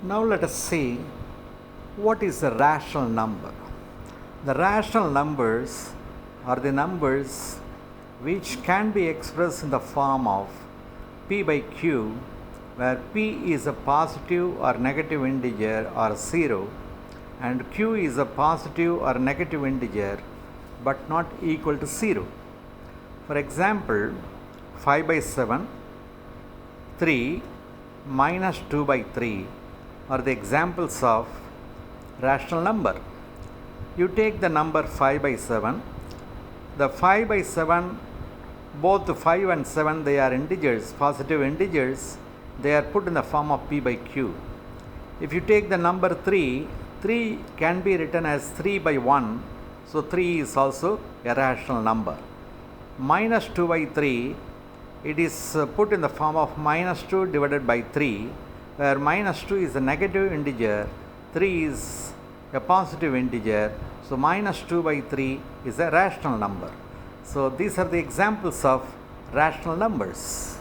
Now let us see what is a rational number. The rational numbers are the numbers which can be expressed in the form of p by q, where p is a positive or negative integer or 0 and q is a positive or negative integer but not equal to 0. For example, 5 by 7, 3, minus 2 by 3 are the examples of rational number. You take the number 5 by 7. The 5 by 7, both the 5 and 7, they are integers, positive integers. They are put in the form of p by q. If you take the number 3, 3 can be written as 3 by 1. So 3 is also a rational number. Minus 2 by 3, it is put in the form of minus 2 divided by 3, where minus 2 is a negative integer, 3 is a positive integer. So minus 2 by 3 is a rational number. So these are the examples of rational numbers.